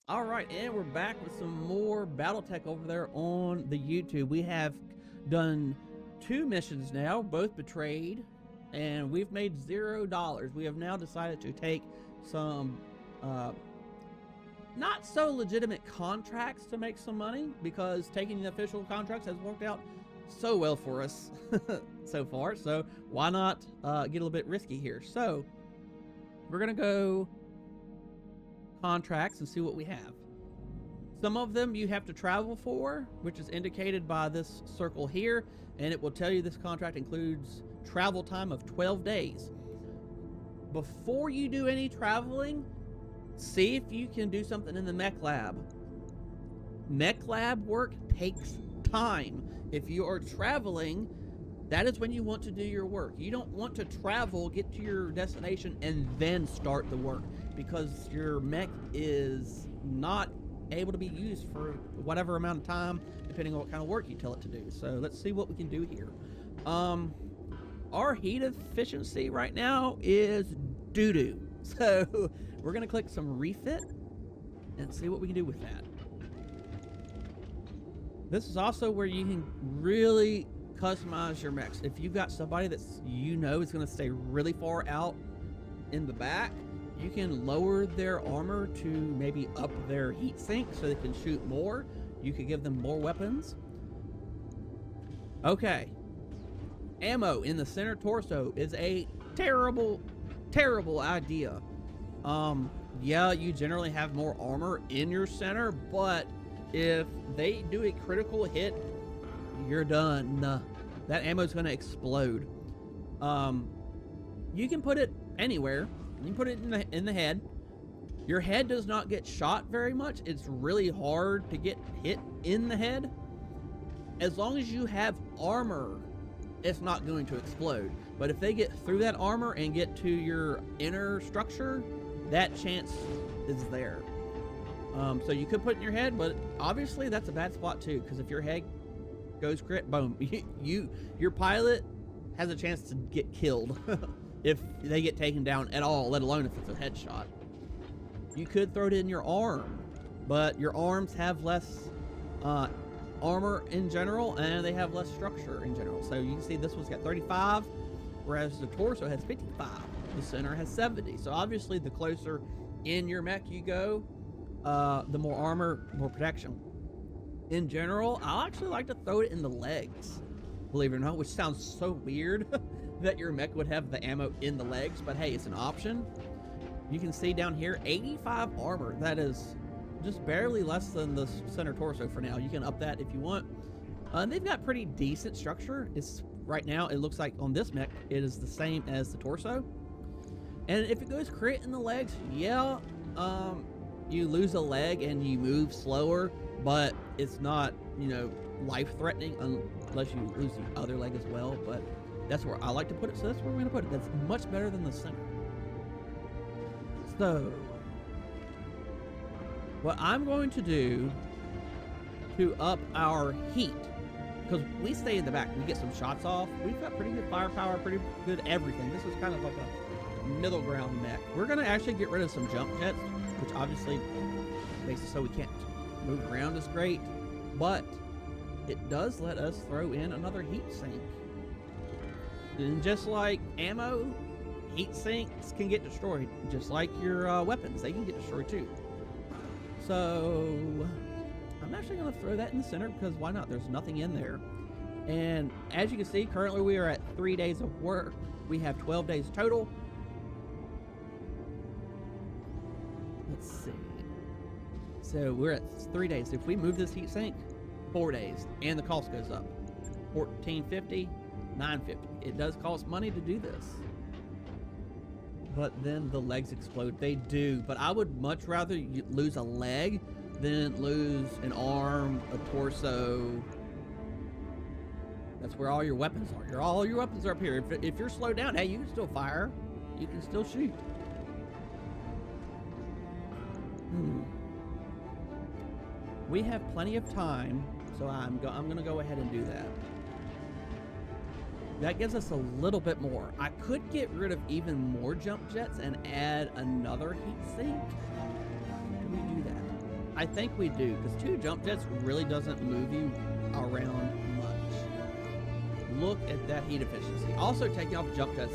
All right, and we're back with some more BattleTech over there on the YouTube. We have done 2 missions now, both betrayed, and we've made $0. We have now decided to take some not so legitimate contracts to make some money, because taking the official contracts has worked out so well for us so far. So why not get a little bit risky here? So we're gonna go contracts and see what we have. Some of them you have to travel for, which is indicated by this circle here, and it will tell you this contract includes travel time of 12 days. Before you do any traveling, see if you can do something in the mech lab. Mech lab work takes time. If you are traveling, that is when you want to do your work. You don't want to travel, get to your destination, and then start the work, because your mech is not able to be used for whatever amount of time, depending on what kind of work you tell it to do. So let's see what we can do here. Our heat efficiency right now is doo-doo. So we're gonna click some refit and see what we can do with that. This is also where you can really customize your mechs. If you've got somebody that's is going to stay really far out in the back, you can lower their armor to maybe up their heat sink so they can shoot more. You could give them more weapons. Okay, ammo in the center torso is a terrible idea. Yeah, you generally have more armor in your center, but if they do a critical hit, you're done. That ammo is going to explode. You can put it anywhere. You can put it in the head. Your head does not get shot very much. It's really hard to get hit in the head. As long as you have armor, it's not going to explode. But if they get through that armor and get to your inner structure, that chance is there. So you could put it in your head, but obviously that's a bad spot too, because if your head goes crit, boom, your pilot has a chance to get killed if they get taken down at all, let alone if it's a headshot. You could throw it in your arm, but your arms have less armor in general, and they have less structure in general. So you can see this one's got 35, whereas the torso has 55. The center has 70. So obviously the closer in your mech you go, the more armor, more protection. In general, I actually like to throw it in the legs, believe it or not, which sounds so weird that your mech would have the ammo in the legs, but hey, it's an option. You can see down here, 85 armor. That is just barely less than the center torso for now. You can up that if you want. They've got pretty decent structure. Right now, it looks like on this mech, it is the same as the torso. And if it goes crit in the legs, yeah, you lose a leg and you move slower, but it's not, life-threatening unless you lose the other leg as well. But that's where I like to put it, so that's where we're gonna put it. That's much better than the center. So what I'm going to do to up our heat, because we stay in the back, we get some shots off, we've got pretty good firepower, pretty good everything. This is kind of like a middle ground mech. We're gonna actually get rid of some jump jets, which obviously makes it so we can't move around as great, but it does let us throw in another heat sink. And just like ammo, heat sinks can get destroyed, just like your weapons, they can get destroyed too. So I'm actually going to throw that in the center, because why not? There's nothing in there. And as you can see, currently we are at 3 days of work. We have 12 days total. Let's see. So we're at 3 days. If we move this heat sink, 4 days, and the cost goes up. $14.50, $9.50. It does cost money to do this. But then the legs explode. They do, but I would much rather lose a leg than lose an arm, a torso. That's where all your weapons are. All your weapons are up here. If you're slowed down, hey, you can still fire. You can still shoot. We have plenty of time, so I'm going to go ahead and do that. That gives us a little bit more. I could get rid of even more jump jets and add another heat sink. Can we do that? I think we do, because 2 jump jets really doesn't move you around much. Look at that heat efficiency. Also, taking off jump jets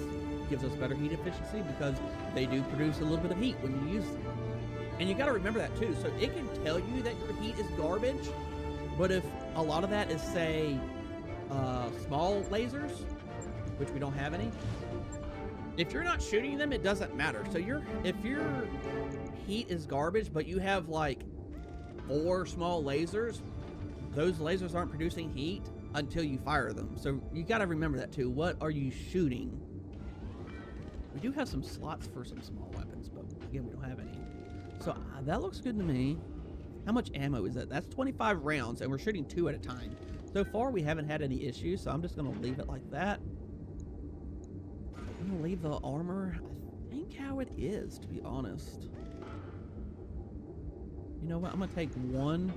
gives us better heat efficiency because they do produce a little bit of heat when you use them. And you got to remember that too. So it can tell you that your heat is garbage, but if a lot of that is, say, small lasers, which we don't have any, if you're not shooting them, it doesn't matter. So if your heat is garbage, but you have like 4 small lasers, those lasers aren't producing heat until you fire them. So you got to remember that too. What are you shooting? We do have some slots for some small weapons, but again, we don't have any. So that looks good to me. How much ammo is that? That's 25 rounds, and we're shooting 2 at a time. So far, we haven't had any issues, so I'm just going to leave it like that. I'm going to leave the armor, I think, how it is, to be honest. You know what? I'm going to take 1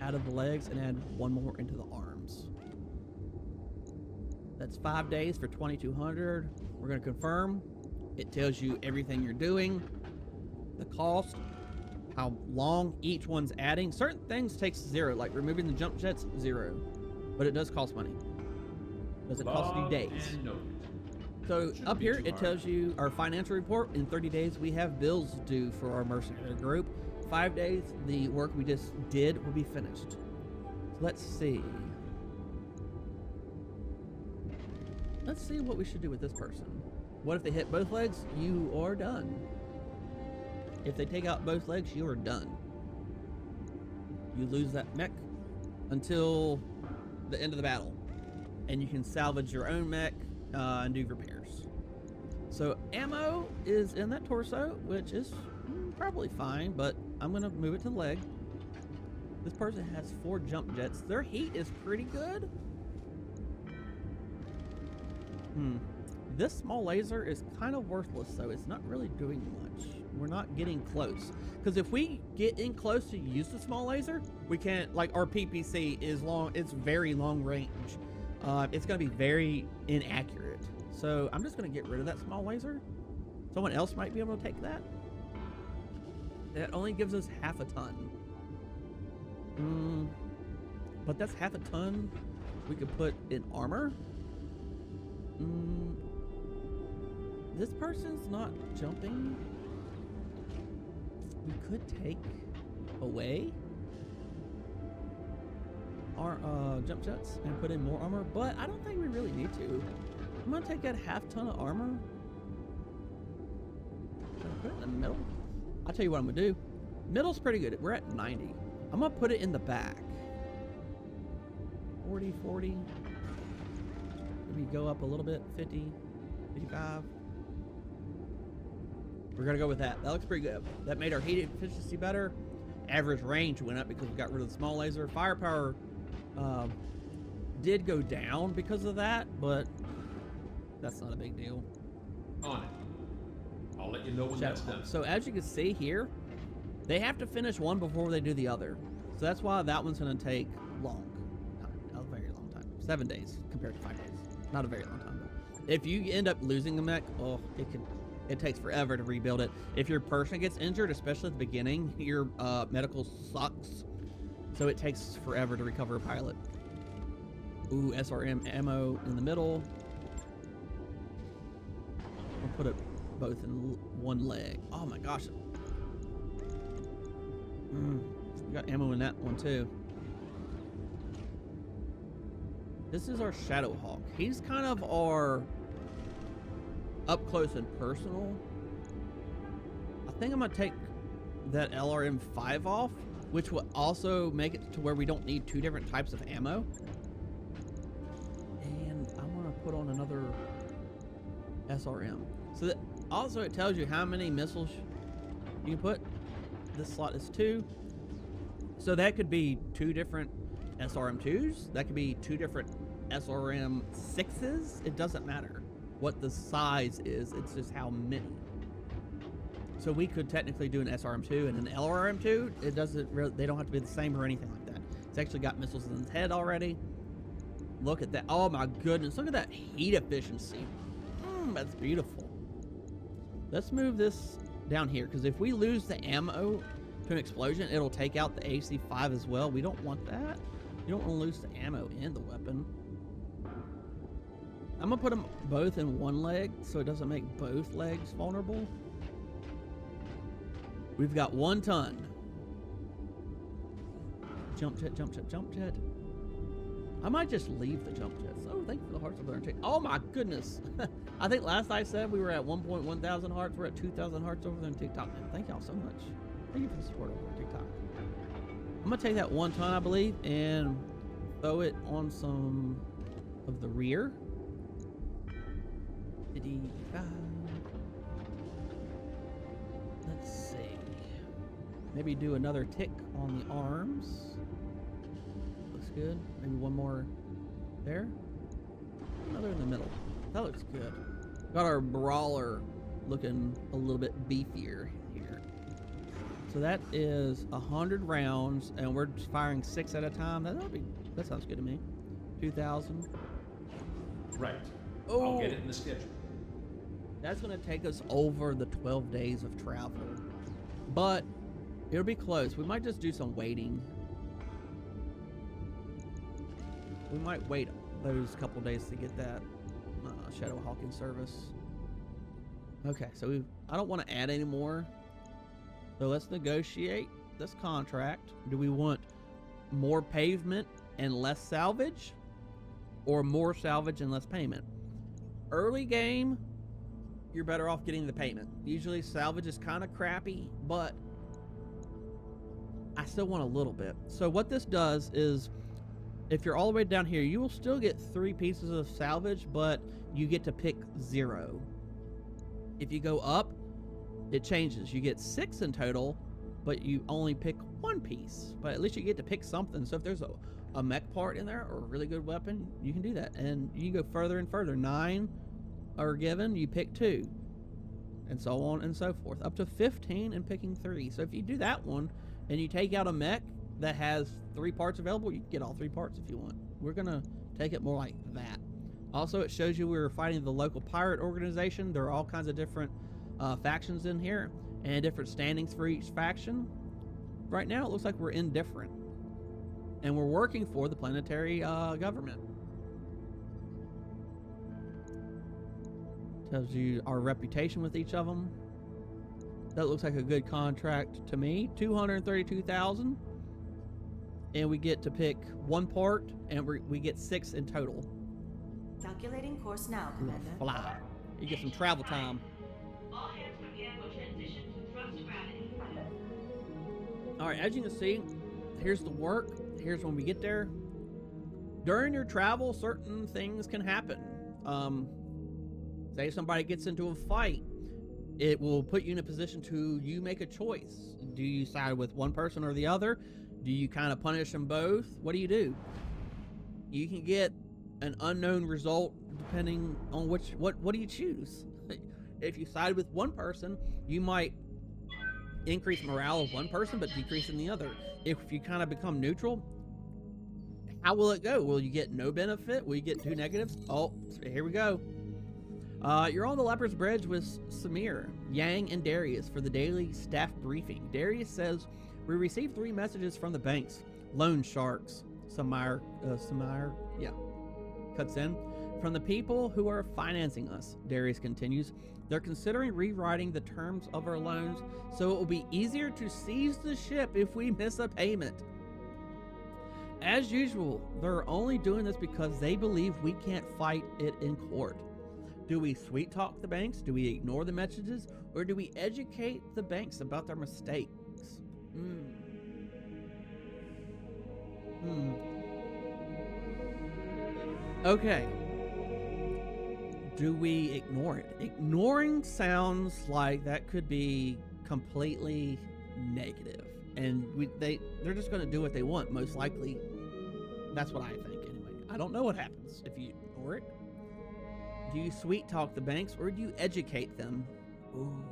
out of the legs and add 1 more into the arms. That's 5 days for 2,200. We're going to confirm. It tells you everything you're doing, the cost, how long each one's adding. Certain things takes 0, like removing the jump jets, 0. But it does cost money. Does it cost you days? So up here, it tells you our financial report. In 30 days, we have bills due for our mercenary group. 5 days, the work we just did will be finished. So let's see. Let's see what we should do with this person. What if they hit both legs? You are done. If they take out both legs, you are done. You lose that mech until the end of the battle. And you can salvage your own mech and do repairs. So ammo is in that torso, which is probably fine, but I'm going to move it to the leg. This person has 4 jump jets. Their heat is pretty good. This small laser is kind of worthless, though. It's not really doing much. We're not getting close. Because if we get in close to use the small laser, we can't, like our PPC is long, it's very long range. It's going to be very inaccurate. So I'm just going to get rid of that small laser. Someone else might be able to take that. That only gives us half a ton. But that's half a ton we could put in armor. This person's not jumping. We could take away our jump jets and put in more armor, but I don't think we really need to. I'm gonna take that half ton of armor. Should I put it in the middle? I'll tell you what I'm gonna do. Middle's pretty good. We're at 90. I'm gonna put it in the back. 40, 40. Maybe go up a little bit. 50, 55. We're gonna go with that. That looks pretty good. That made our heat efficiency better. Average range went up because we got rid of the small laser. Firepower did go down because of that, but that's not a big deal. On it. I'll let you know when that's done. So as you can see here, they have to finish one before they do the other. So that's why that one's gonna take long time, a very long time. 7 days compared to 5 days. Not a very long time though. If you end up losing the mech, oh, it takes forever to rebuild it. If your person gets injured, especially at the beginning, your medical sucks. So it takes forever to recover a pilot. Ooh, SRM ammo in the middle. We'll put it both in one leg. Oh my gosh. We got ammo in that one too. This is our Shadow Hawk. He's kind of our up close and personal. I think I'm gonna take that LRM-5 off, which will also make it to where we don't need 2 different types of ammo. And I'm gonna put on another SRM. So that also it tells you how many missiles you can put. This slot is 2. So that could be 2 different SRM-2s. That could be 2 different SRM-6s. It doesn't matter what the size is, it's just how many. So we could technically do an SRM-2 and an LRM-2. It doesn't really, they don't have to be the same or anything like that. It's actually got missiles in its head already. Look at that. Oh my goodness, look at that heat efficiency. That's beautiful. Let's move this down here, because if we lose the ammo to an explosion, it'll take out the AC-5 as well. We don't want that. You don't want to lose the ammo and the weapon. I'm gonna put them both in one leg so it doesn't make both legs vulnerable. We've got 1 ton. Jump jet, jump jet, jump jet. I might just leave the jump jets. Oh, thank you for the hearts over there on TikTok. Oh my goodness. I think last I said we were at 1.1 thousand hearts. We're at 2,000 hearts over there on TikTok. Man, thank y'all so much. Thank you for the support over on TikTok. I'm gonna take that 1 ton, I believe, and throw it on some of the rear. Let's see. Maybe do another tick on the arms. Looks good. Maybe one more there. Another in the middle. That looks good. Got our brawler looking a little bit beefier here. So that is 100 rounds, and we're just firing 6 at a time. That sounds good to me. 2,000. Right. Oh. I'll get it in the schedule. That's going to take us over the 12 days of travel. But it'll be close. We might just do some waiting. We might wait those couple days to get that Shadow Hawking service. Okay, so I don't want to add any more. So let's negotiate this contract. Do we want more pavement and less salvage? Or more salvage and less payment? Early game, you're better off getting the payment. Usually salvage is kind of crappy, but I still want a little bit. So what this does is, if you're all the way down here, you will still get 3 pieces of salvage, but you get to pick 0. If you go up, it changes. You get 6 in total, but you only pick 1 piece. But at least you get to pick something. So if there's a mech part in there or a really good weapon, you can do that. And you can go further and further. 9 are given, you pick 2. And so on and so forth. Up to 15 and picking 3. So if you do that one and you take out a mech that has 3 parts available, you can get all 3 parts if you want. We're gonna take it more like that. Also, it shows you we're fighting the local pirate organization. There are all kinds of different factions in here and different standings for each faction. Right now, it looks like we're indifferent. And we're working for the Planetary Government. Tells you our reputation with each of them. That looks like a good contract to me. 232,000. And we get to pick 1 part, and we get 6 in total. Calculating course now, Commander. Fly. You get some travel time. All hands prepare for transition to thrust gravity. All right, as you can see, here's the work. Here's when we get there. During your travel, certain things can happen. Say somebody gets into a fight. It will put you in a position to you make a choice. Do you side with one person or the other? Do you kind of punish them both? What do? You can get an unknown result depending on what do you choose? If you side with one person, you might increase morale of one person but decrease in the other. If you kind of become neutral, how will it go? Will you get no benefit? Will you get 2 negatives? Oh, here we go. You're on the Leopard's Bridge with Samir, Yang, and Darius for the daily staff briefing. Darius says, we received 3 messages from the banks. Loan sharks. Samir, cuts in. From the people who are financing us, Darius continues. They're considering rewriting the terms of our loans so it will be easier to seize the ship if we miss a payment. As usual, they're only doing this because they believe we can't fight it in court. Do we sweet talk the banks? Do we ignore the messages? Or do we educate the banks about their mistakes? Okay. Do we ignore it? Ignoring sounds like that could be completely negative. And they're just going to do what they want, most likely. That's what I think, anyway. I don't know what happens if you ignore it. Do you sweet talk the banks, or do you educate them? Ooh.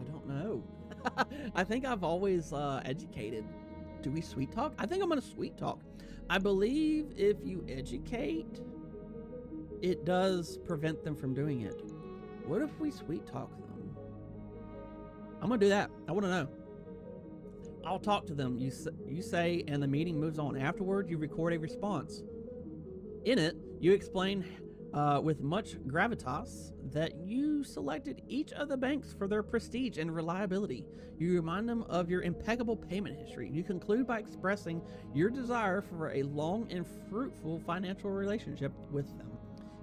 I don't know. I think I've always educated. Do we sweet talk? I think I'm going to sweet talk. I believe if you educate, it does prevent them from doing it. What if we sweet talk them? I'm gonna do that. I want to know. I'll talk to them. You say, and the meeting moves on. Afterward, you record a response. In it, you explain with much gravitas that you selected each of the banks for their prestige and reliability. You remind them of your impeccable payment history. You conclude by expressing your desire for a long and fruitful financial relationship with them,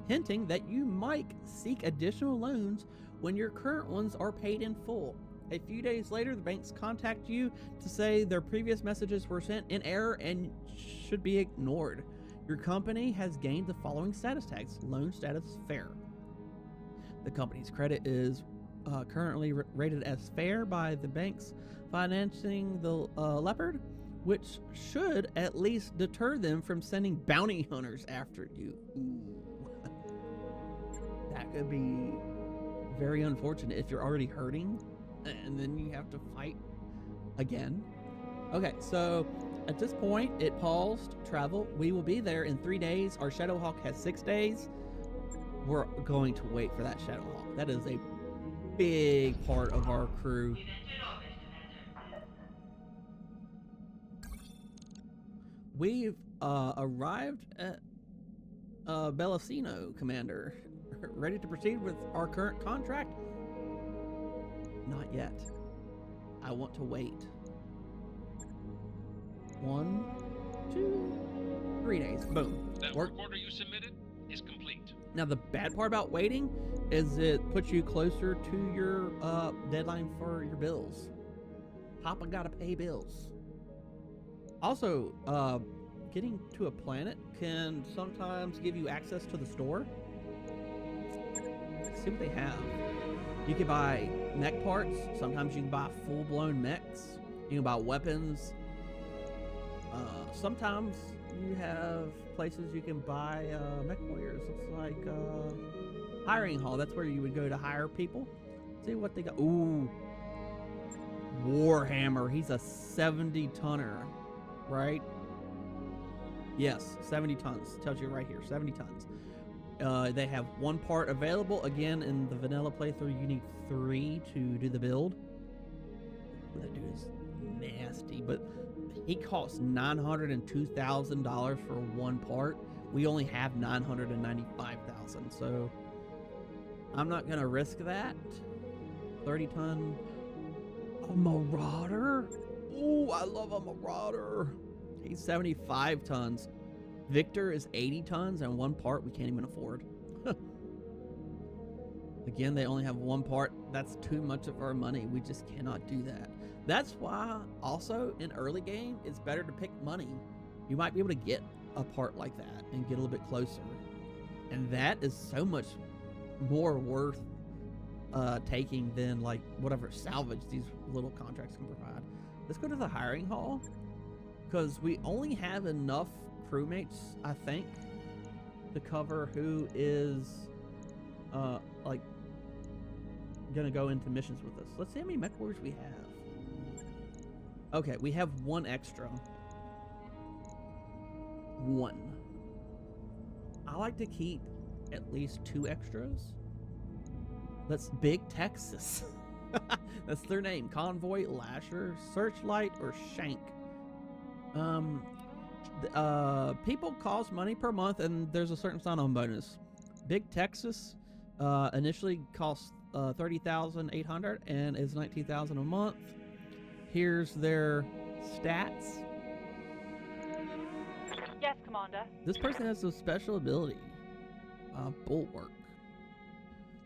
hinting that you might seek additional loans when your current ones are paid in full. A few days later, the banks contact you to say their previous messages were sent in error and should be ignored. Your company has gained the following status tags. Loan status fair. The company's credit is currently rated as fair by the banks financing the leopard, which should at least deter them from sending bounty hunters after you. Ooh. That could be very unfortunate if you're already hurting and then you have to fight again. Okay, so at this point, it paused travel. We will be there in 3 days. Our Shadowhawk has 6 days. We're going to wait for that Shadowhawk. That is a big part of our crew. We've entered orbit, Commander. We've arrived at Bellerophon, Commander. Ready to proceed with our current contract? Not yet. I want to wait. 1, 2, 3 days. Boom. That Work work order you submitted is complete. Now, the bad part about waiting is it puts you closer to your deadline for your bills. Papa gotta pay bills. Also, getting to a planet can sometimes give you access to the store. Let's see what they have. You can buy mech parts. Sometimes you can buy full-blown mechs. You can buy weapons. Sometimes you have places you can buy mech warriors. Looks like hiring hall. That's where you would go to hire people. See what they got. Ooh, Warhammer. He's a 70-tonner, right? Yes, 70 tons. Tells you right here, 70 tons. They have 1 part available. Again, in the vanilla playthrough, you need 3 to do the build. That dude is nasty, but he costs $902,000 for 1 part. We only have $995,000, so I'm not gonna risk that. 30-ton. A Marauder? Ooh, I love a Marauder. He's 75 tons. Victor is 80 tons, and 1 part we can't even afford. Again, they only have 1 part. That's too much of our money. We just cannot do that. That's why, also, in early game, it's better to pick money. You might be able to get a part like that and get a little bit closer. And that is so much more worth taking than, like, whatever salvage these little contracts can provide. Let's go to the hiring hall, because we only have enough crewmates, I think, to cover who is, like, gonna go into missions with us. Let's see how many mech warriors we have. Okay, we have 1 extra. 1. I like to keep at least 2 extras. That's Big Texas. That's their name. Convoy, Lasher, Searchlight, or Shank. People cost money per month, and there's a certain sign-on bonus. Big Texas initially costs $30,800 and is $19,000 a month. Here's their stats. Yes, Commander. This person has a special ability, Bulwark,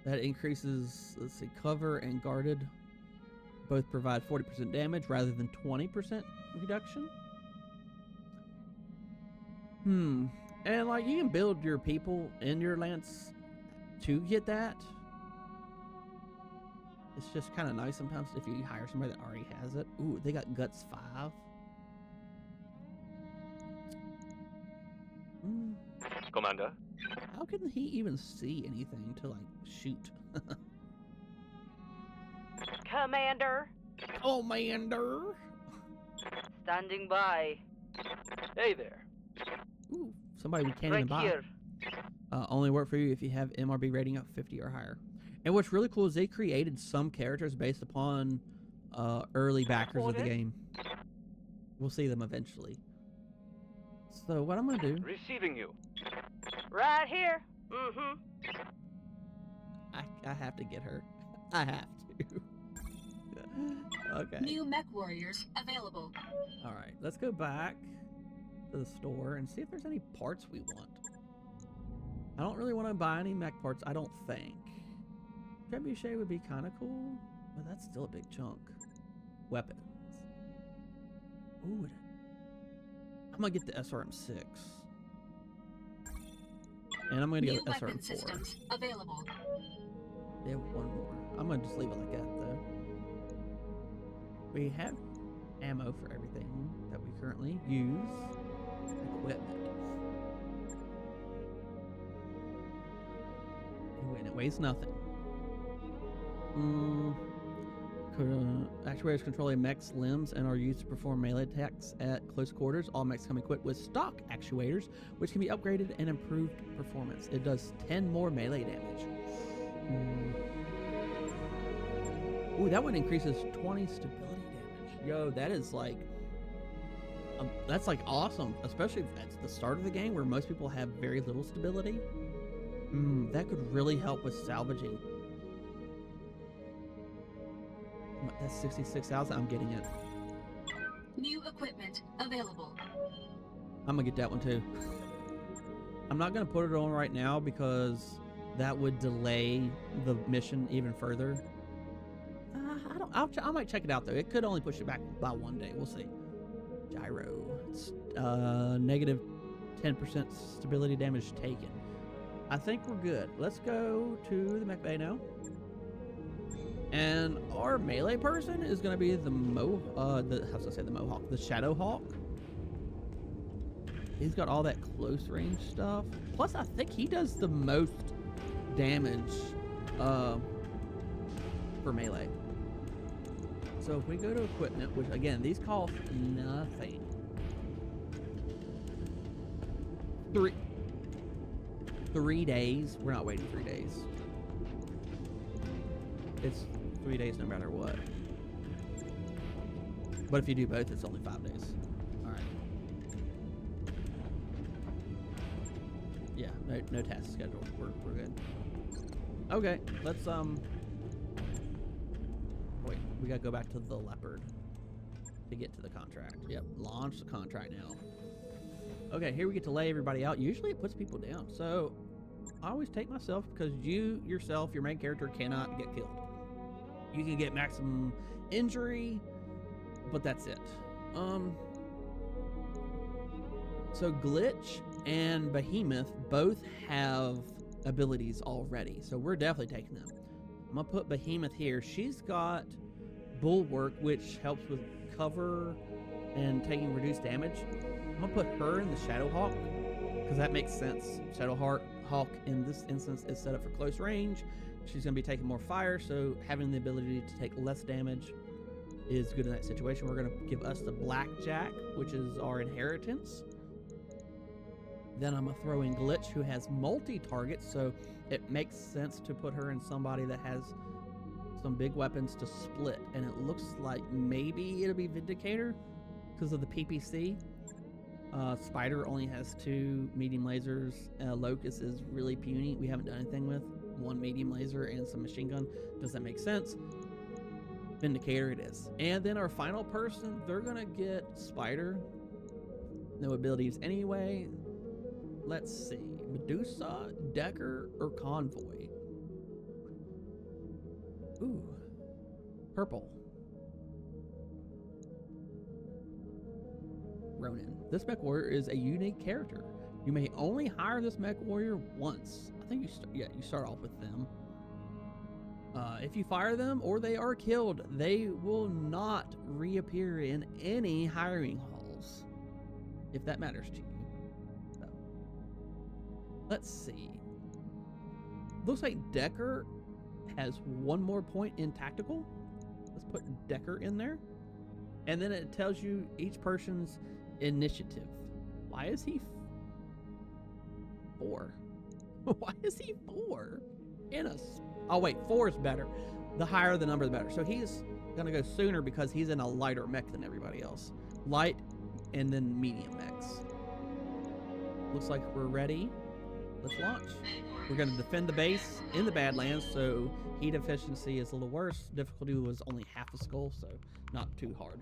that increases, let's see, cover and guarded. Both provide 40% damage rather than 20% reduction. And like, you can build your people in your lance to get that. It's just kind of nice sometimes if you hire somebody that already has it. Ooh, they got Guts 5. Commander. How can he even see anything to, like, shoot? Commander. Commander! Standing by. Hey there. Ooh, somebody we can't Right even buy. here. Only work for you if you have MRB rating of 50 or higher. And what's really cool is they created some characters based upon early backers of the game. We'll see them eventually. So what I'm gonna do? Receiving you. Right here. Mm-hmm. I have to get her. I have to. Okay. New mech warriors available. All right. Let's go back to the store and see if there's any parts we want. I don't really want to buy any mech parts. I don't think. Trebuchet would be kind of cool, but that's still a big chunk. Weapons. Ooh. I'm gonna get the SRM-6. And I'm gonna get the SRM-4. Systems available. They have one more. I'm gonna just leave it like that though. We have ammo for everything that we currently use. Equipment. Ooh, and it weighs nothing. Actuators control a mech's limbs and are used to perform melee attacks at close quarters. All mechs come equipped with stock actuators, which can be upgraded and improved performance. It does 10 more melee damage. Ooh, that one increases 20 stability damage. Yo, that is like... that's like awesome, especially if that's the start of the game where most people have very little stability. That could really help with salvaging. That's 66,000. I'm getting it. New equipment available. I'm gonna get that one too. I'm not gonna put it on right now because that would delay the mission even further. I might check it out though. It could only push it back by one day. We'll see. Gyro. It's negative 10% stability damage taken. I think we're good. Let's go to the mech bay now. And our melee person is going to be the Mohawk, the Shadow Hawk. He's got all that close range stuff. Plus, I think he does the most damage for melee. So if we go to equipment, which again, these cost nothing. 3 days. We're not waiting 3 days. It's 3 days no matter what. But if you do both, it's only 5 days. All right. Yeah, no task schedule. We're good. Okay, let's wait, we gotta go back to the leopard to get to the contract. Yep, launch the contract now. Okay, here we get to lay everybody out. Usually it puts people down, so I always take myself because you yourself, your main character, cannot get killed. You can get maximum injury, but that's it. So Glitch and Behemoth both have abilities already, so we're definitely taking them. I'm gonna put Behemoth here. She's got Bulwark, which helps with cover and taking reduced damage. I'm gonna put her in the Shadow Hawk because that makes sense. Shadow Hawk in this instance is set up for close range. She's going to be taking more fire, so having the ability to take less damage is good in that situation. We're going to give us the Blackjack, which is our inheritance. Then I'm going to throw in Glitch, who has multi-targets, so it makes sense to put her in somebody that has some big weapons to split. And it looks like maybe it'll be Vindicator because of the PPC. Spider only has 2 medium lasers. Locust is really puny. We haven't done anything with 1 medium laser and some machine gun. Does that make sense? Vindicator it is. And then our final person, they're gonna get Spider. No abilities anyway. Let's see. Medusa, Decker, or Convoy? Ooh. Purple. Ronin. This mech warrior is a unique character. You may only hire this mech warrior once. I think you start off with them. If you fire them or they are killed, they will not reappear in any hiring halls, if that matters to you. So, let's see. Looks like Decker has 1 more point in tactical. Let's put Decker in there. And then it tells you each person's initiative. Why is he 4? Why is he 4? Oh wait, 4 is better. The higher the number, the better. So he's gonna go sooner because he's in a lighter mech than everybody else. Light and then medium mechs. Looks like we're ready. Let's launch. We're gonna defend the base in the Badlands, so heat efficiency is a little worse. Difficulty was only half a skull, so not too hard.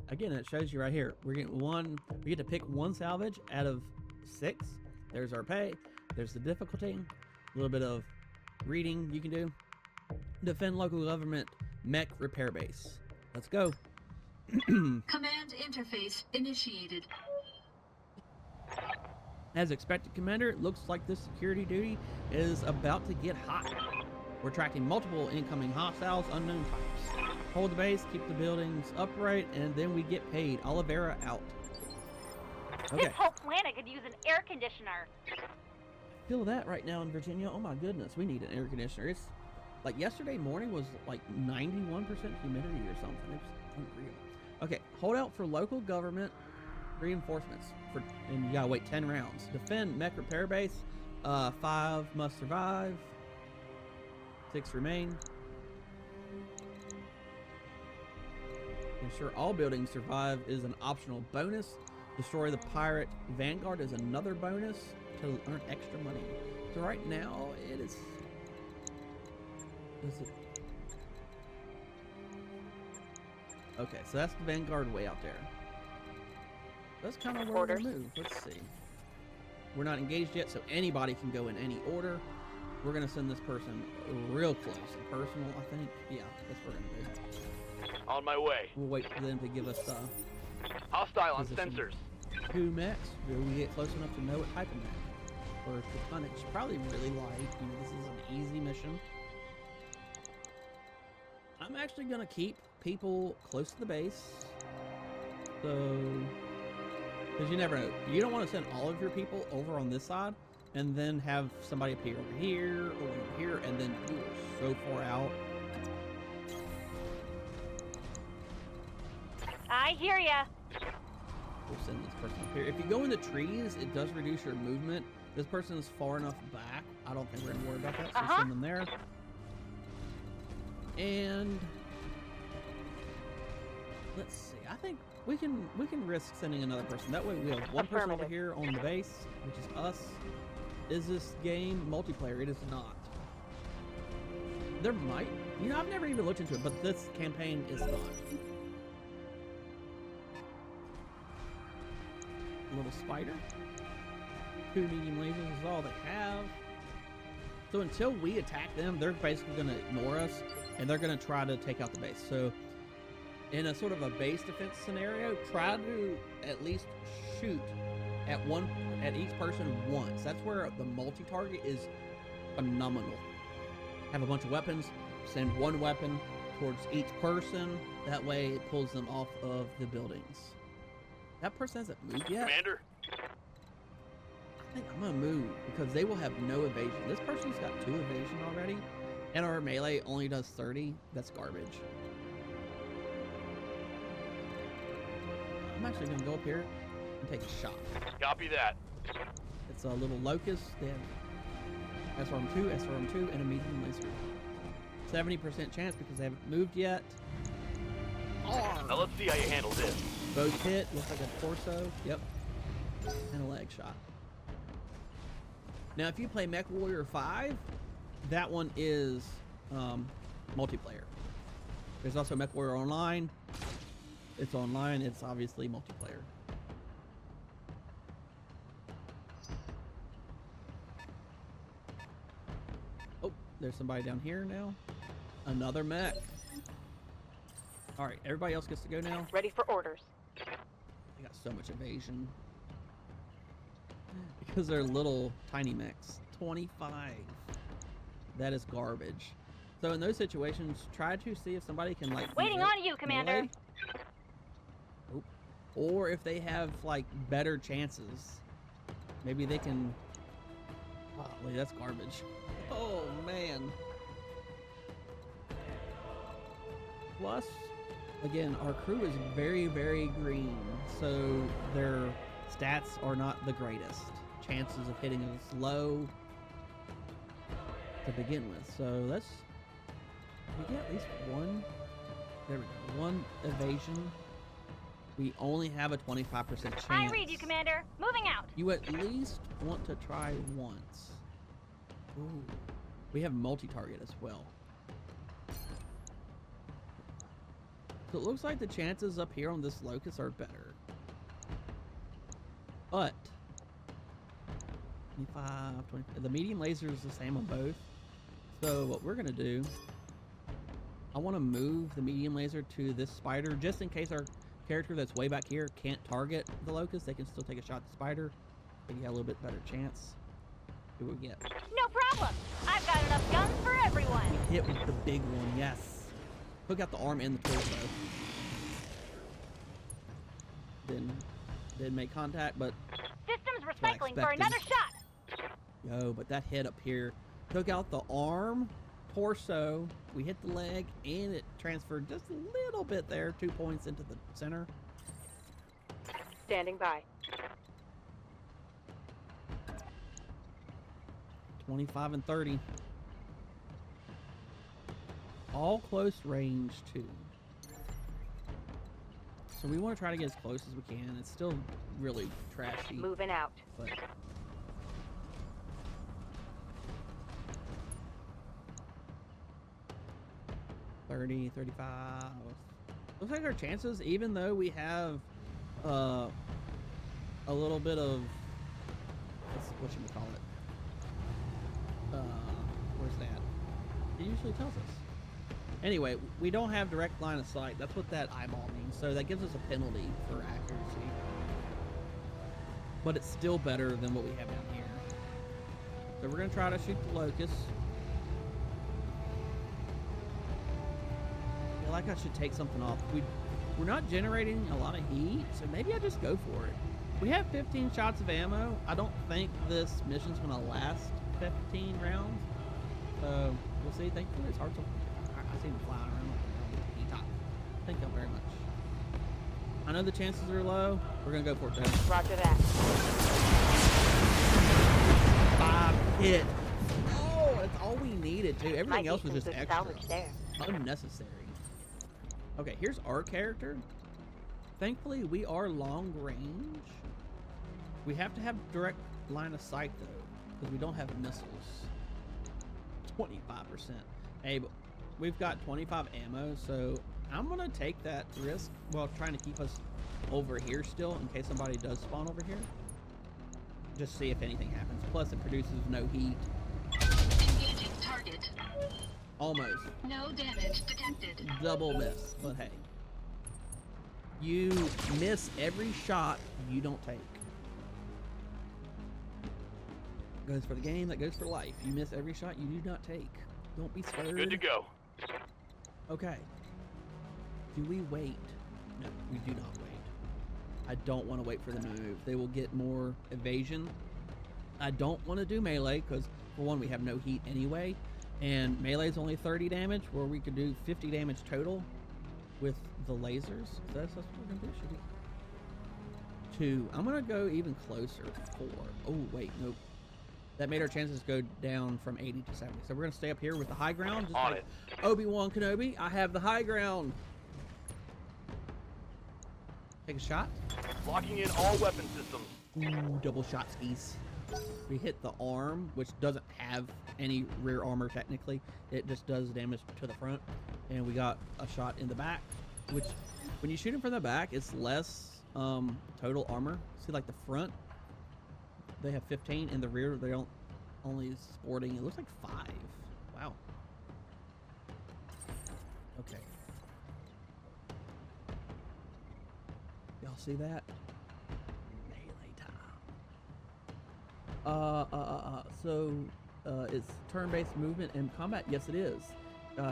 Again, it shows you right here. We get to pick 1 salvage out of 6. There's our pay. There's the difficulty. A little bit of reading you can do. Defend local government mech repair base. Let's go. Command interface initiated. As expected, Commander, it looks like this security duty is about to get hot. We're tracking multiple incoming hostiles, unknown types. Hold the base, keep the buildings upright, and then we get paid. Oliveira out. Okay. This whole planet could use an air conditioner. Feel that right now in Virginia. Oh my goodness, we need an air conditioner. It's like yesterday morning was like 91% humidity or something. It's unreal. Okay, hold out for local government reinforcements and you gotta wait 10 rounds. Defend mech repair base. 5 must survive. 6 remain. Ensure all buildings survive is an optional bonus. Destroy the pirate vanguard is another bonus to earn extra money. So right now it is. Okay, so that's the vanguard way out there. That's kind of where we move. Let's see. We're not engaged yet, so anybody can go in any order. We're gonna send this person real close and personal, I think. Yeah, that's what we're gonna do. On my way. We'll wait for them to give us Hostile on position. sensors. 2 mechs. Will we get close enough to know what type of mech? Or the tonnage? Probably really light. You know, this is an easy mission. I'm actually gonna keep people close to the base. So, because you never know. You don't want to send all of your people over on this side and then have somebody appear over here or over here, and then you are so far out. I hear ya. We'll send this person up here. If you go in the trees, it does reduce your movement. This person is far enough back. I don't think we're gonna worry about that. So send them there. And let's see. I think we can risk sending another person. That way we have one person over here on the base, which is us. Is this game multiplayer? It is not. There might, you know, I've never even looked into it, but this campaign is not. A little spider. 2 medium lasers is all they have. So until we attack them, they're basically going to ignore us, and they're going to try to take out the base. So in a sort of a base defense scenario, try to at least shoot at each person once. That's where the multi-target is phenomenal. Have a bunch of weapons, send 1 weapon towards each person. That way it pulls them off of the buildings. That person hasn't moved yet. Commander. I think I'm gonna move because they will have no evasion. This person's got 2 evasion already, and our melee only does 30. That's garbage. I'm actually gonna go up here and take a shot. Copy that. It's a little locust. They have SRM2, SRM2, and a medium laser. 70% chance because they haven't moved yet. Now let's see how you handle this. Both hit. Looks like a torso. Yep. And a leg shot. Now, if you play Mech Warrior 5, that one is multiplayer. There's also Mech Warrior Online. It's online. It's obviously multiplayer. Oh, there's somebody down here now. Another mech. All right, everybody else gets to go now. Ready for orders. They got so much evasion. Because they're little tiny mechs. 25. That is garbage. So in those situations, try to see if somebody can like Waiting on you, Commander. melee. Oh. Or if they have like better chances. Maybe they can. Golly, that's garbage. Oh man. Plus, again, our crew is very, very green, so their stats are not the greatest. Chances of hitting us low. to begin with. So let's we get at least one. There we go. One evasion. We only have a 25% chance. I read you, Commander. Moving out. You at least want to try once. Ooh. We have multi-target as well. So it looks like the chances up here on this locust are better. But 25, 20, the medium laser is the same on both. So what we're gonna do, I want to move the medium laser to this spider just in case our character that's way back here can't target the locust. They can still take a shot at the spider. Maybe have a little bit better chance. See what we get. No problem. I've got enough guns for everyone. We hit with the big one, yes. Took out the arm and the torso. Didn't make contact, but Systems recycling for another shot. yo, but that hit up here took out the arm, torso. We hit the leg, and it transferred just a little bit there, 2 points into the center. Standing by. 25 and 30. All close range too. So we want to try to get as close as we can. It's still really trashy. Moving out. But $30, $35. Looks like our chances, even though we have a little bit of what should we call it? Where's that? It usually tells us. Anyway, we don't have direct line of sight. That's what that eyeball means. So that gives us a penalty for accuracy. But it's still better than what we have down here. So we're going to try to shoot the locust. I feel like I should take something off. We're not generating a lot of heat, so maybe I just go for it. We have 15 shots of ammo. I don't think this mission's going to last 15 rounds. So we'll see. Thankfully, it's hard to. I see them flying around with the top. Thank you very much. I know the chances are low. We're gonna go for it, though. Roger that. 5 hit. Oh, that's all we needed too. Everything else was just extra. There. Unnecessary. Okay, here's our character. Thankfully, we are long range. We have to have direct line of sight though, because we don't have missiles. 25%. Hey, but we've got 25 ammo, so I'm gonna take that risk while trying to keep us over here still in case somebody does spawn over here. Just see if anything happens. Plus, it produces no heat. Engaging target. Almost. No damage detected. Double miss, but hey. You miss every shot you don't take. Goes for the game, that goes for life. You miss every shot you do not take. Don't be scared. Good to go. Okay. Do we wait? No, we do not wait. I don't want to wait for them to move. They will get more evasion. I don't want to do melee because, for one, we have no heat anyway. And melee is only 30 damage, where we could do 50 damage total with the lasers. So that's what we're going to do. Should we? 2. I'm going to go even closer. 4. Oh, wait, nope. That made our chances go down from 80 to 70. So we're going to stay up here with the high ground. Just like Obi-Wan Kenobi, I have the high ground. Take a shot. Locking in all weapon systems. Ooh, double shot skis. We hit the arm, which doesn't have any rear armor technically. It just does damage to the front. And we got a shot in the back, which when you shoot him from the back, it's less total armor. See, like the front, they have 15, and the rear they don't only sporting. It looks like 5. Wow. Okay. Y'all see that? Melee time. So it's turn-based movement and combat. Yes, it is.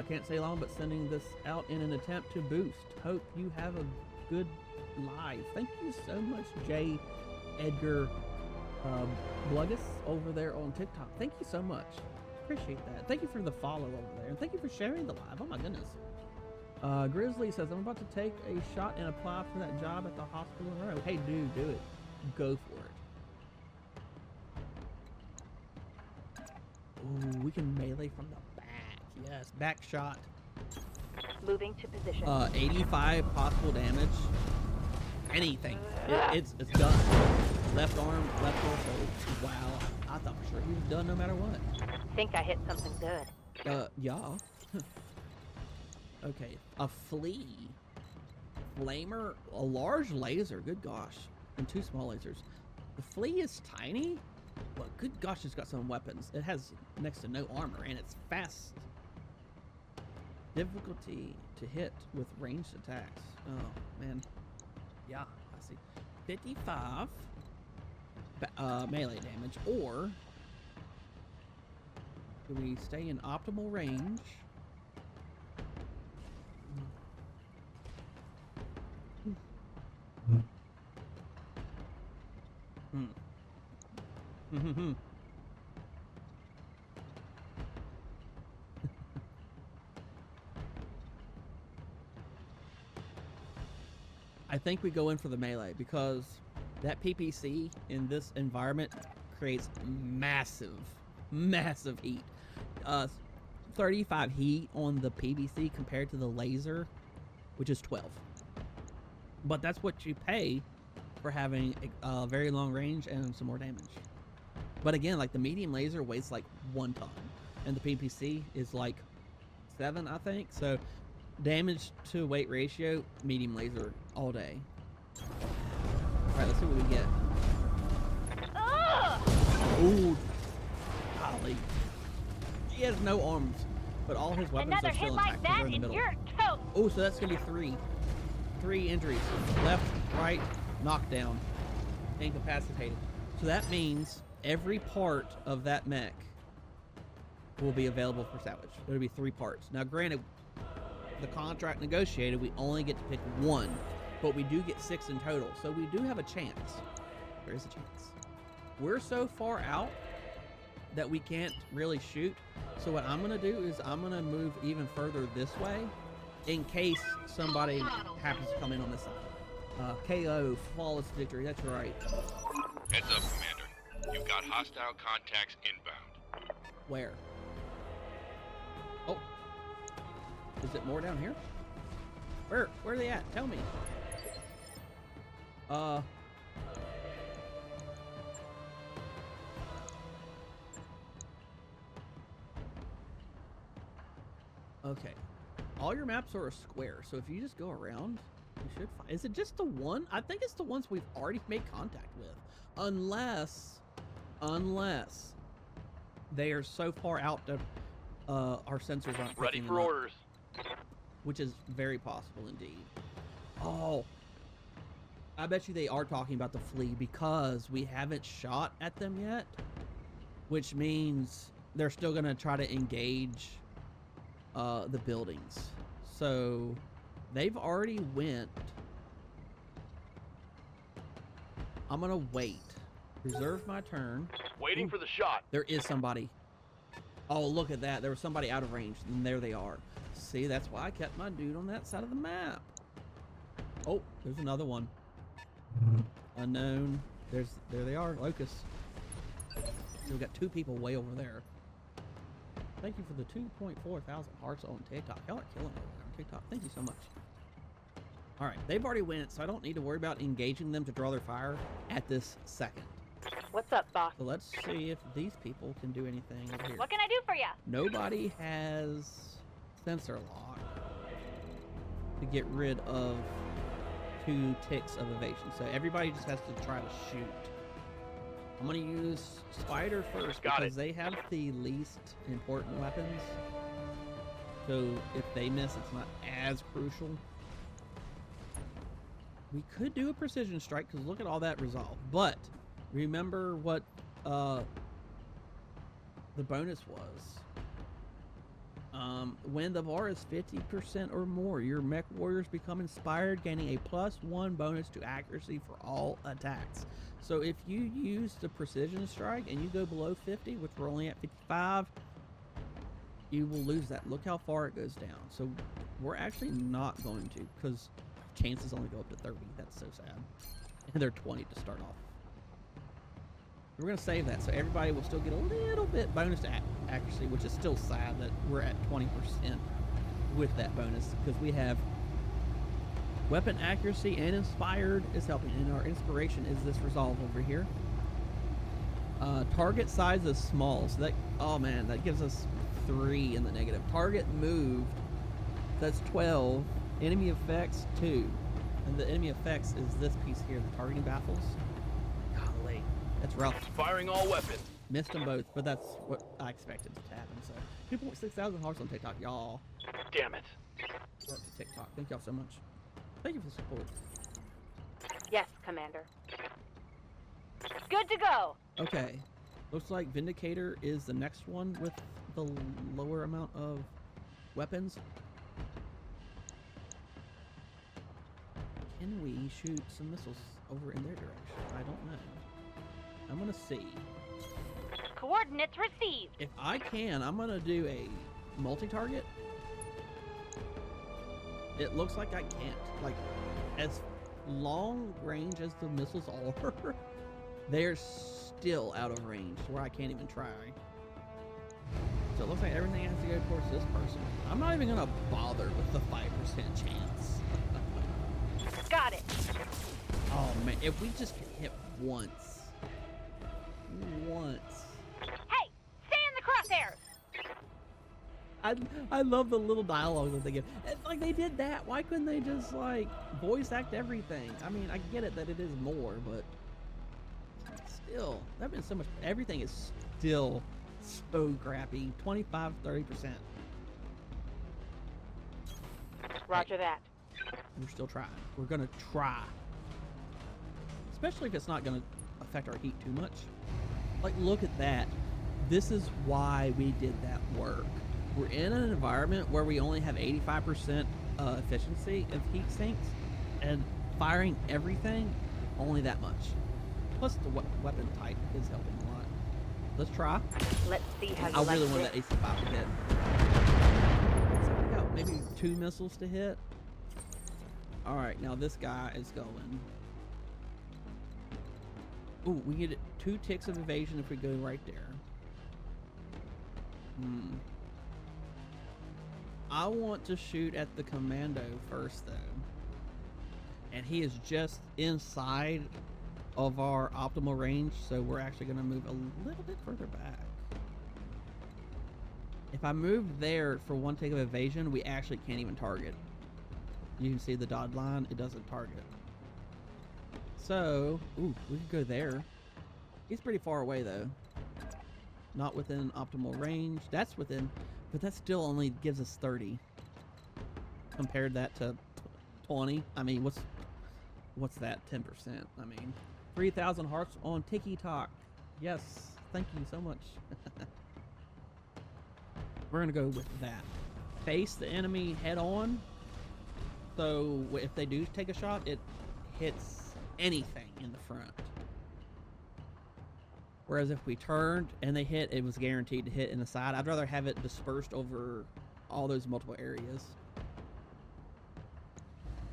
Can't say long, but sending this out in an attempt to boost. Hope you have a good live. Thank you so much, J. Edgar Bluggus over there on TikTok. Thank you so much. Appreciate that. Thank you for the follow over there, and thank you for sharing the live. Oh my goodness. Grizzly says, I'm about to take a shot and apply for that job at the hospital in Row. Hey, dude, do it. Go for it. Ooh. we can melee from the back. Yes, back shot. Moving to position. 85 possible damage. Anything. It's done. Left arm, left torso. Wow. I thought for sure he was done no matter what. Think I hit something good. Yeah. Okay. A flea. Flamer. A large laser. Good gosh. And 2 small lasers. The flea is tiny, but good gosh, it's got some weapons. It has next to no armor, and it's fast. Difficulty to hit with ranged attacks. Oh, man. Yeah, I see. 55 melee damage, or do we stay in optimal range? I think we go in for the melee because that PPC in this environment creates massive heat. 35 heat on the PVC compared to the laser, which is 12. But that's what you pay for having a very long range and some more damage. But again, like the medium laser weighs like 1 ton, and the PPC is like 7, I think. So damage to weight ratio, medium laser all day. All right, let's see what we get. Ooh, golly. He has no arms, but all his weapons Another are still hit intact. like They're that in the and middle. you're toast. Oh, so that's gonna be 3 injuries. Left, right, knockdown, incapacitated. So that means every part of that mech will be available for salvage. It'll be 3 parts. Now, granted, the contract negotiated, we only get to pick 1, but we do get 6 in total. So we do have a chance. There is a chance. We're so far out that we can't really shoot. So what I'm gonna do is I'm gonna move even further this way in case somebody happens to come in on this side. KO, flawless victory, that's right. Heads up, Commander. You've got hostile contacts inbound. Where? Oh. Is it more down here? Where are they at? Tell me. Okay. All your maps are a square, so if you just go around, you should find... Is it just the one? I think it's the ones we've already made contact with. Unless they are so far out that our sensors aren't Ready picking for them up, orders. which is very possible indeed. Oh, I bet you they are talking about the flea because we haven't shot at them yet, which means they're still gonna try to engage the buildings. So they've already went. I'm gonna wait. Reserve my turn. Waiting for the shot. There is somebody. Oh, look at that. There was somebody out of range, and there they are. See, that's why I kept my dude on that side of the map. Oh, there's another one. Unknown. There they are, Locust. So we've got 2 people way over there. Thank you for the 2.4 thousand hearts on TikTok. Y'all are killing it over there on TikTok. Thank you so much. All right, they've already went, so I don't need to worry about engaging them to draw their fire at this second. What's up, boss? So let's see if these people can do anything over here. What can I do for you? Nobody has sensor lock to get rid of 2 ticks of evasion. So everybody just has to try to shoot. I'm going to use Spider first because they have the least important weapons. So if they miss, it's not as crucial. We could do a precision strike because look at all that resolve. But remember what the bonus was. When the bar is 50% or more, your mech warriors become inspired, gaining a +1 bonus to accuracy for all attacks. So if you use the precision strike and you go below 50, which we're only at 55, you will lose that. Look how far it goes down. So we're actually not going to, because chances only go up to 30. That's so sad. And they're 20 to start off. We're going to save that, so everybody will still get a little bit bonus to accuracy, which is still sad that we're at 20% with that bonus, because we have weapon accuracy and inspired is helping, and our inspiration is this resolve over here. Target size is small, so that, oh man, that gives us 3 in the negative. Target moved, that's 12. Enemy effects 2, and the enemy effects is this piece here, the targeting baffles. Golly, that's rough. Firing all weapons. Missed them both, but that's what I expected to happen. So 2.6 thousand hearts on TikTok, y'all. Damn it. Work to TikTok. Thank y'all so much. Thank you for the support. Yes, Commander. Good to go. Okay, looks like Vindicator is the next one with the lower amount of weapons. Can we shoot some missiles over in their direction? I don't know. I'm gonna see. Coordinates received. If I can, I'm gonna do a multi-target. It looks like I can't. Like, as long range as the missiles are, they're still out of range, where I can't even try. So it looks like everything has to go towards this person. I'm not even gonna bother with the 5% chance. Got it. Oh man, if we just could hit once. Hey, stay in the crosshairs. I love the little dialogue that they give. It's like, they did that. Why couldn't they just like voice act everything? I mean, I get it that it is more, but still, that'd been so much. Everything is still so crappy. 25, 30%. Roger that. We're still trying. We're gonna try. Especially if it's not gonna affect our heat too much. Like, look at that. This is why we did that work. We're in an environment where we only have 85% efficiency of heat sinks, and firing everything, only that much. Plus the weapon type is helping a lot. Let's try. Let's see how you I like really want this. that AC5 to hit. So we got maybe 2 missiles to hit. Alright, now this guy is going. Ooh, we get 2 ticks of evasion if we go right there. I want to shoot at the commando first, though. And he is just inside of our optimal range, so we're actually going to move a little bit further back. If I move there for 1 tick of evasion, we actually can't even target. You can see the dotted line, it doesn't target. So, ooh, we could go there. He's pretty far away, though. Not within optimal range. That's within, but that still only gives us 30. Compared that to 20. I mean, what's that? 10%. I mean, 3,000 hearts on TikTok. Yes, thank you so much. We're gonna go with that. Face the enemy head on. So if they do take a shot, it hits anything in the front. Whereas if we turned and they hit, it was guaranteed to hit in the side. I'd rather have it dispersed over all those multiple areas.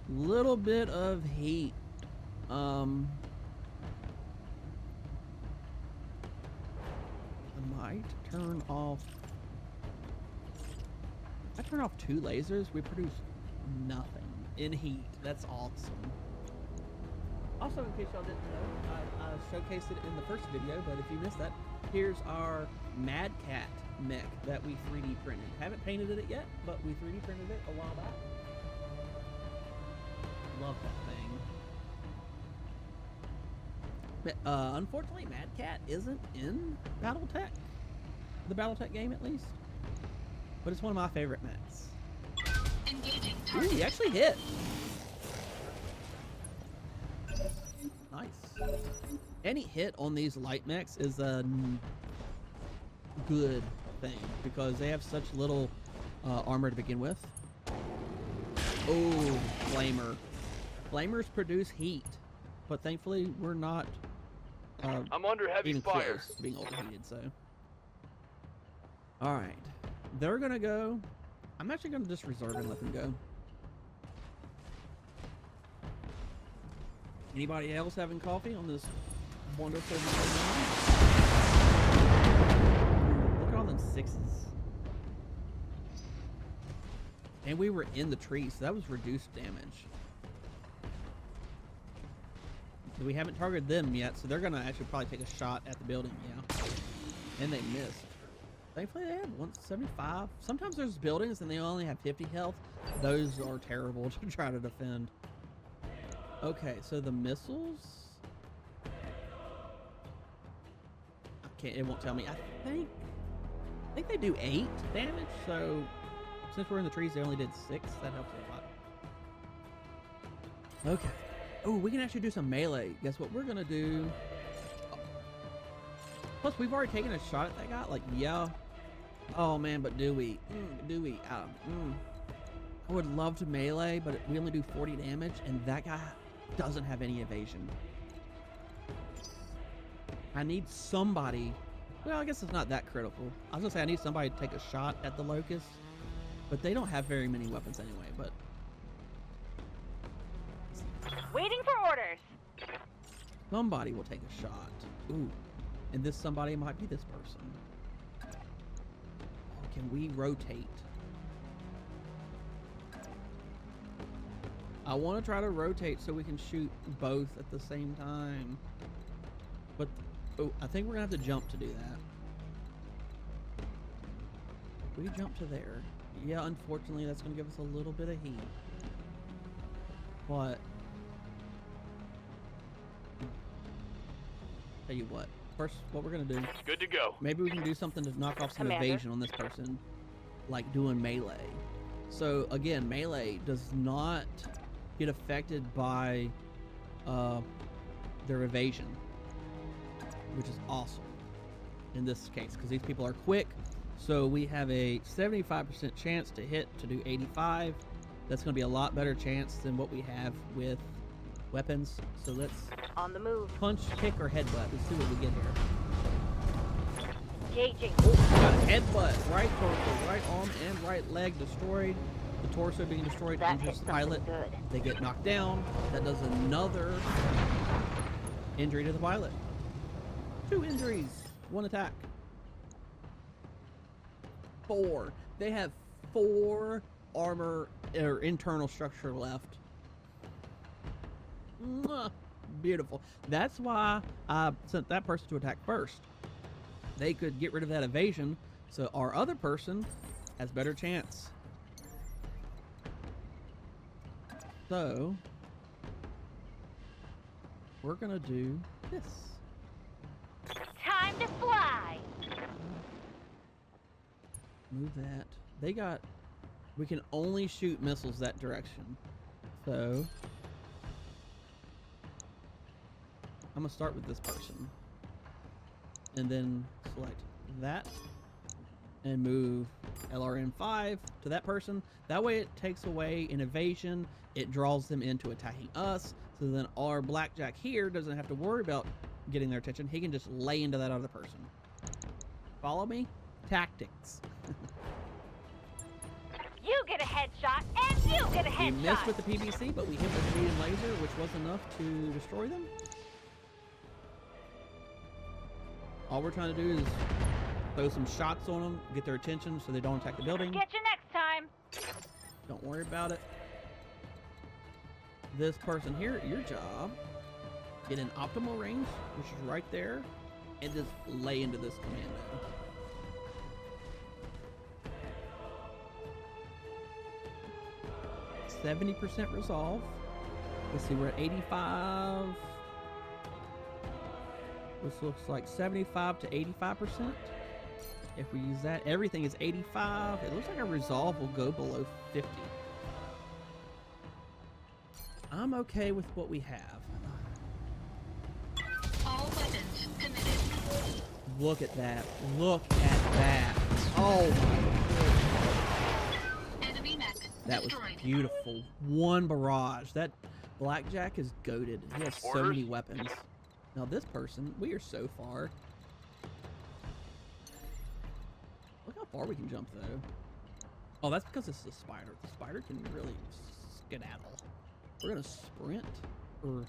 Little bit of heat. I might turn off. If I turn off 2 lasers, we produce nothing in heat. That's awesome. Also, in case y'all didn't know, I showcased it in the first video, but if you missed that, here's our Mad Cat mech that we 3D printed. Haven't painted it yet, but we 3D printed it a while back. Love that thing. But, unfortunately, Mad Cat isn't in BattleTech. The BattleTech game, at least. But it's one of my favorite mechs. Engaging Ooh, target. he actually hit. Nice. Any hit on these light mechs is a good thing because they have such little armor to begin with. Oh, flamer. Flamers produce heat, but thankfully we're not I'm under heavy even fire. close to being overheated, so. Alright. They're gonna go. I'm actually gonna just reserve and let them go. Anybody else having coffee on this wonderful morning? Look at all them sixes. And we were in the tree, so that was reduced damage. We haven't targeted them yet, so they're gonna actually probably take a shot at the building, yeah. And they missed. Thankfully they had 175. Sometimes there's buildings and they only have 50 health. Those are terrible to try to defend. Okay, so the missiles. It won't tell me. I think they do 8 damage, so since we're in the trees they only did 6. That helps a lot. Okay. Oh, we can actually do some melee. Guess what we're gonna do? Plus, we've already taken a shot at that guy. Like, yeah. Oh man, but do we? Do we? I would love to melee, but we only do 40 damage, and that guy doesn't have any evasion. I need somebody. Well, I guess it's not that critical. I was gonna say I need somebody to take a shot at the locust, but they don't have very many weapons anyway. But Waiting for orders. somebody will take a shot. Ooh, and this somebody might be this person. Can we rotate? I want to try to rotate so we can shoot both at the same time. But oh, I think we're gonna have to jump to do that. We jump to there. Yeah, unfortunately, that's gonna give us a little bit of heat. But tell you what. First, what we're gonna do? Good to go. Maybe we can do something to knock off some Commander. evasion on this person, like doing melee. So again, melee does not get affected by their evasion, which is awesome in this case because these people are quick. So we have a 75% chance to hit to do 85. That's going to be a lot better chance than what we have with weapons. So let's On the move. punch, kick, or headbutt. Let's see what we get here. Engaging. Oh, got a headbutt. Right torso, right arm, and right leg destroyed. The torso being destroyed. That hit Injures something pilot. good. They get knocked down. That does another injury to the pilot. 2 injuries, 1 attack. 4. They have 4 armor or internal structure left. Mwah. Beautiful. That's why I sent that person to attack first. They could get rid of that evasion, so our other person has better chance. So we're gonna do this. Time to fly. Move that. They got. We can only shoot missiles that direction. So I'm gonna start with this person, and then select that, and move LRM-5 to that person. That way, it takes away an evasion. It draws them into attacking us. So then our blackjack here doesn't have to worry about getting their attention. He can just lay into that other person. Follow me? Tactics. You get a headshot, and you get a We headshot. missed with the PVC, but we hit with the medium laser, which was enough to destroy them. All we're trying to do is throw some shots on them, get their attention so they don't attack the building. Get you next time. Don't worry about it. This person here, your job, get in optimal range, which is right there, and just lay into this commando. %70 resolve. Let's see, we're at 85. This looks like 75 to 85%. If we use that, everything is 85. It looks like our resolve will go below 50. I'm okay with what we have. All weapons committed. Look at that. Look at that. Oh my goodness. Enemy mech That was destroyed. beautiful. 1 barrage. That blackjack is goated. He has so Orders? many weapons. Now this person, we are so far. Look how far we can jump though. Oh, that's because it's the spider. The spider can really skedaddle. We're gonna sprint, or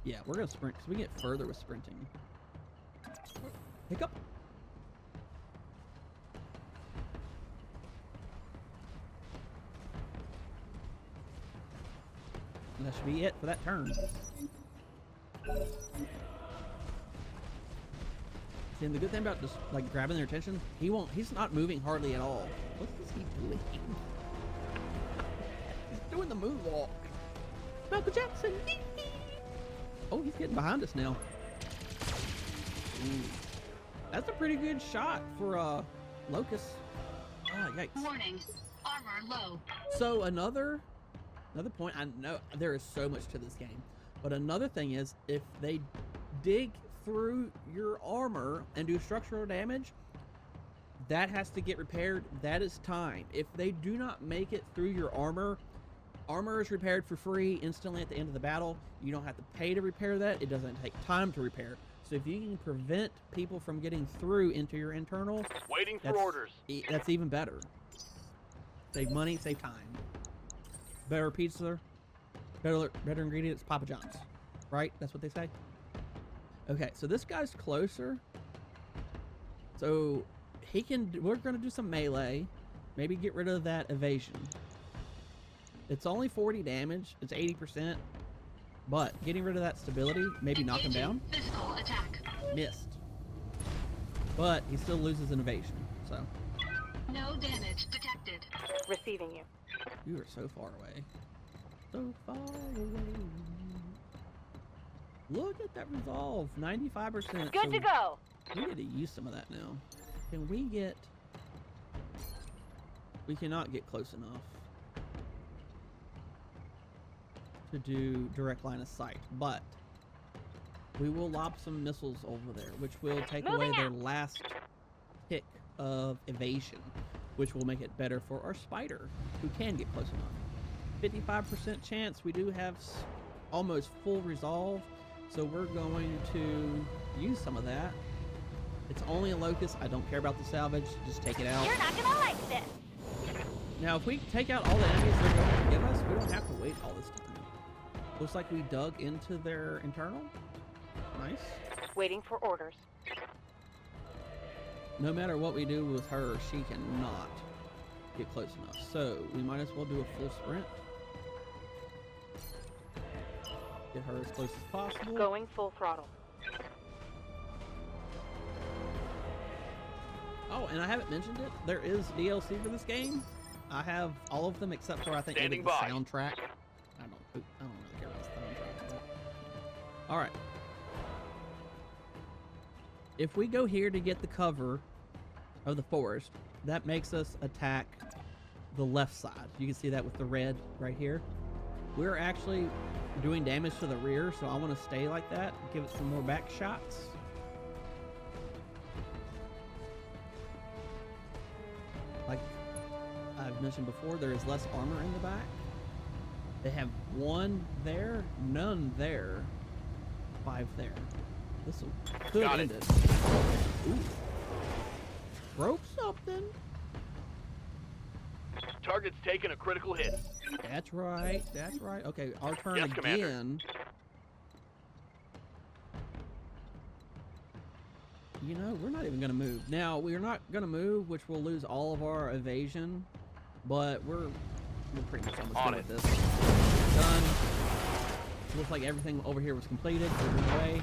yeah, we're gonna sprint because we get further with sprinting. Hiccup. that should be it for that turn. See, and the good thing about just like grabbing their attention, he's not moving hardly at all. What is he doing? He's doing the moonwalk. Michael Jackson. Oh, he's getting behind us now. Ooh. That's a pretty good shot for Locust. Ah, yikes. Warning. Armor low. So another point, I know there is so much to this game, but another thing is if they dig through your armor and do structural damage, that has to get repaired. That is time. If they do not make it through your armor is repaired for free instantly at the end of the battle. You don't have to pay to repair that. It doesn't take time to repair. So if you can prevent people from getting through into your internal, Waiting for orders. That's even better. Save money, save time. Better pizza, better ingredients, Papa John's. Right? That's what they say? Okay, so this guy's closer. So we're gonna do some melee. Maybe get rid of that evasion. It's only 40 damage, it's 80%. But getting rid of that stability, maybe knock him down. Physical attack. Missed. But he still loses an evasion, so. No damage detected. Receiving you. You are so far away. So far away. Look at that resolve, 95%. Good to go. We need to use some of that now. Can we get... We cannot get close enough to do direct line of sight, but we will lob some missiles over there, which will take away their last tick of evasion, which will make it better for our spider, who can get close enough. 55% chance. We do have almost full resolve, so we're going to use some of that. It's only a locust. I don't care about the salvage. Just take it out. You're not gonna like this. Now, if we take out all the enemies they're going to give us, we don't have to wait all this time. Looks like we dug into their internal. Nice. Waiting for orders. No matter what we do with her, she cannot get close enough. So we might as well do a full sprint. Get her as close as possible. Going full throttle. Oh, and I haven't mentioned it. There is DLC for this game. I have all of them except for I think maybe the soundtrack. I don't really care about the soundtrack. All right. If we go here to get the cover of the forest, that makes us attack the left side. You can see that with the red right here. We're actually doing damage to the rear, so I want to stay like that. Give it some more back shots. Like I've mentioned before, there is less armor in the back. They have 1 there, none there, 5 there. This could end it. Ooh. Broke something. Target's taken a critical hit. That's right. That's right. Okay, our turn Yes, again. Commander. You know, we're not even going to move. Now, we're not going to move, which will lose all of our evasion, but we're pretty much almost done with this. Done. Looks like everything over here was completed. Moving away.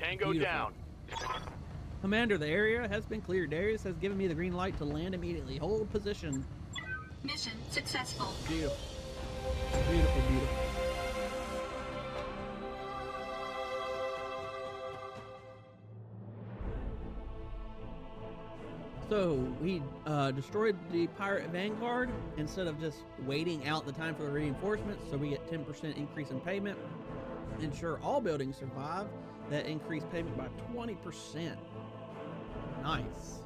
Tango Beautiful. down. Commander, the area has been cleared. Darius has given me the green light to land immediately. Hold position. Mission successful. Beautiful. Beautiful, beautiful. So we destroyed the pirate vanguard instead of just waiting out the time for the reinforcements. So we get 10% increase in payment. Ensure all buildings survive. That increased payment by 20%. Nice.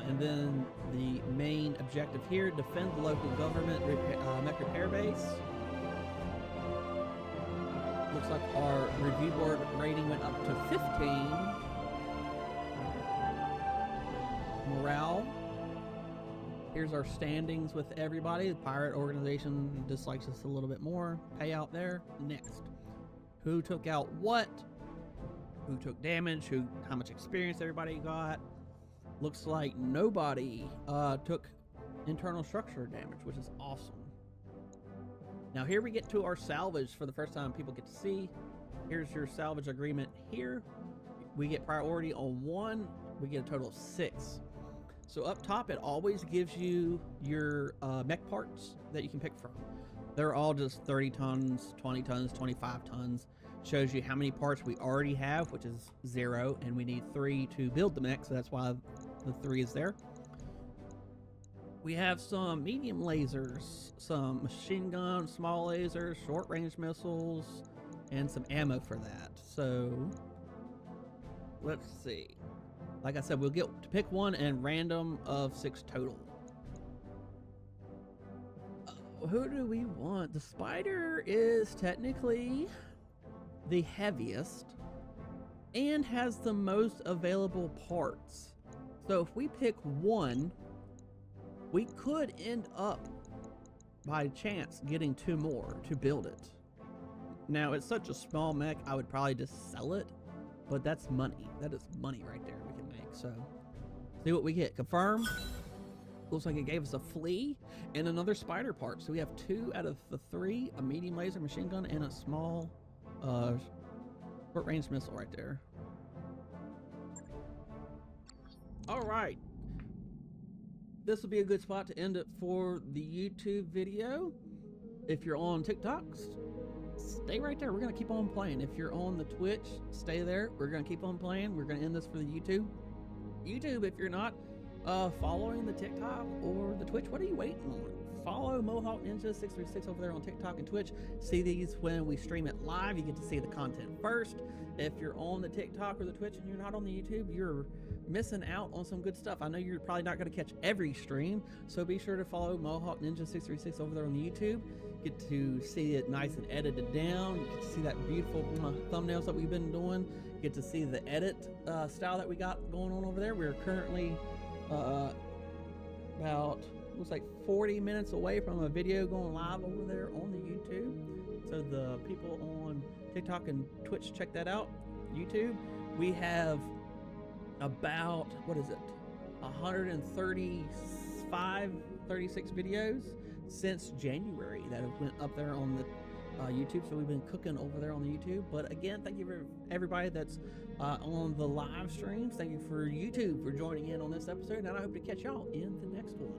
And then the main objective here: defend the local government mech repair base. Looks like our review board rating went up to 15. Morale. Here's our standings with everybody. The pirate organization dislikes us a little bit more. Payout there. Next. Who took out what? Who took damage? How much experience everybody got? Looks like nobody took internal structure damage, which is awesome. Now here we get to our salvage for the first time people get to see. Here's your salvage agreement here. We get priority on 1, we get a total of 6. So up top, it always gives you your mech parts that you can pick from. They're all just 30 tons, 20 tons, 25 tons. Shows you how many parts we already have, which is 0, and we need 3 to build the mech, so that's why the 3 is there. We have some medium lasers, some machine guns, small lasers, short range missiles, and some ammo for that. So let's see. Like I said, we'll get to pick one and random of 6 total. Who do we want? The Spider is technically the heaviest and has the most available parts. So if we pick one, we could end up by chance getting 2 more to build it. Now it's such a small mech, I would probably just sell it, but that's money. That is money right there we can make. So see what we get. Confirm. Looks like it gave us a flea and another spider part. So we have 2 out of the 3, a medium laser machine gun and a small short range missile right there. All right. This will be a good spot to end it for the YouTube video. If you're on TikTok, stay right there. We're going to keep on playing. If you're on the Twitch, stay there. We're going to keep on playing. We're going to end this for the YouTube. YouTube, if you're not following the TikTok or the Twitch, what are you waiting on? Follow Mohawk Ninja 636 over there on TikTok and Twitch. See these when we stream it live. You get to see the content first. If you're on the TikTok or the Twitch and you're not on the YouTube, you're missing out on some good stuff. I know you're probably not going to catch every stream, so be sure to follow Mohawk Ninja 636 over there on the YouTube. Get to see it nice and edited down. You get to see that beautiful thumbnails that we've been doing. Get to see the edit style that we got going on over there. We're currently about, looks like 40 minutes away from a video going live over there on the YouTube. So the people on TikTok and Twitch, check that out. YouTube, we have about, what is it, 135, 36 videos since January that have went up there on the YouTube. So we've been cooking over there on the YouTube. But again, thank you for everybody that's on the live streams. Thank you for YouTube for joining in on this episode, and I hope to catch y'all in the next one.